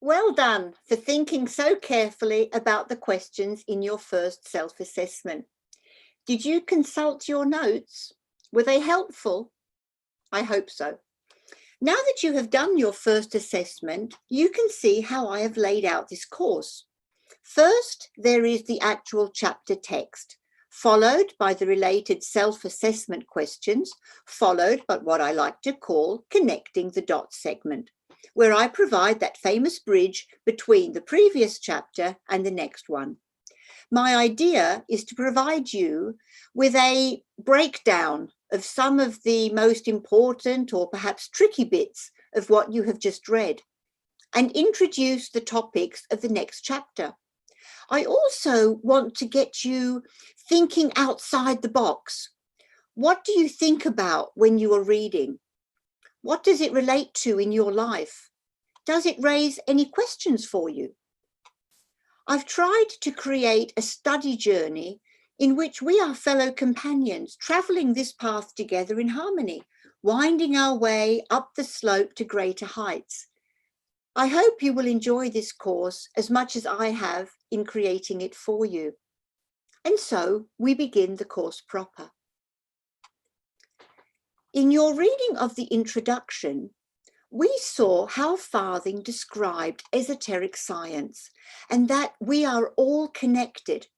Well done for thinking so carefully about the questions in your first self-assessment. Did you consult your notes? Were they helpful? I hope so. Now that you have done your first assessment, you can see how I have laid out this course. First, there is the actual chapter text, followed by the related self-assessment questions, followed by what I like to call connecting the dots segment, where I provide that famous bridge between the previous chapter and the next one. My idea is to provide you with a breakdown of some of the most important or perhaps tricky bits of what you have just read and introduce the topics of the next chapter. I also want to get you thinking outside the box. What do you think about when you are reading? What does it relate to in your life? Does it raise any questions for you? I've tried to create a study journey in which we are fellow companions, traveling this path together in harmony, winding our way up the slope to greater heights. I hope you will enjoy this course as much as I have in creating it for you. And so we begin the course proper. In your reading of the introduction, we saw how Farthing described esoteric science and that we are all connected,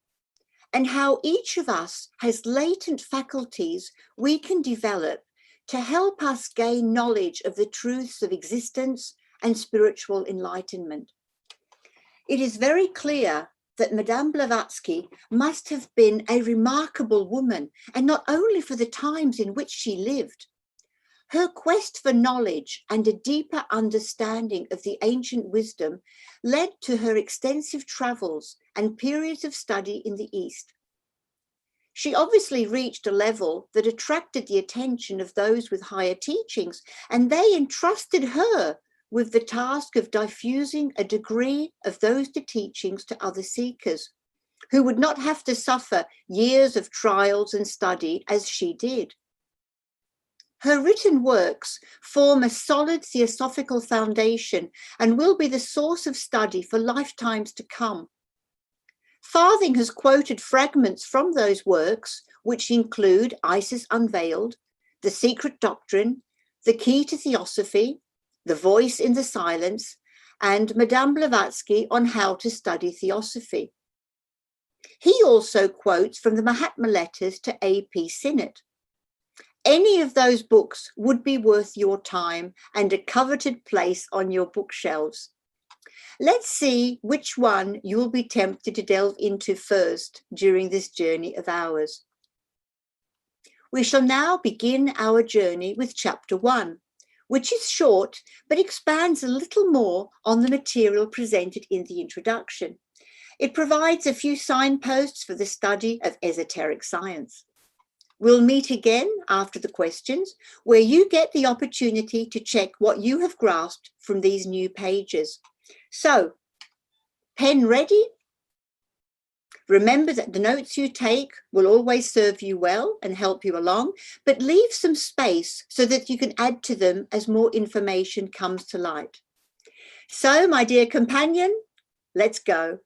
and how each of us has latent faculties we can develop to help us gain knowledge of the truths of existence and spiritual enlightenment. It is very clear that Madame Blavatsky must have been a remarkable woman, and not only for the times in which she lived. Her quest for knowledge and a deeper understanding of the ancient wisdom led to her extensive travels and periods of study in the East. She obviously reached a level that attracted the attention of those with higher teachings, and they entrusted her with the task of diffusing a degree of those teachings to other seekers, who would not have to suffer years of trials and study as she did. Her written works form a solid theosophical foundation and will be the source of study for lifetimes to come. Farthing has quoted fragments from those works, which include Isis Unveiled, The Secret Doctrine, The Key to Theosophy, The Voice in the Silence, and Madame Blavatsky on How to Study Theosophy. He also quotes from the Mahatma letters to A.P. Sinnett. Any of those books would be worth your time and a coveted place on your bookshelves. Let's see which one you'll be tempted to delve into first during this journey of ours. We shall now begin our journey with chapter 1, which is short but expands a little more on the material presented in the introduction. It provides a few signposts for the study of esoteric science. We'll meet again after the questions, where you get the opportunity to check what you have grasped from these new pages. So, pen ready? Remember that the notes you take will always serve you well and help you along, but leave some space so that you can add to them as more information comes to light. So, my dear companion, let's go.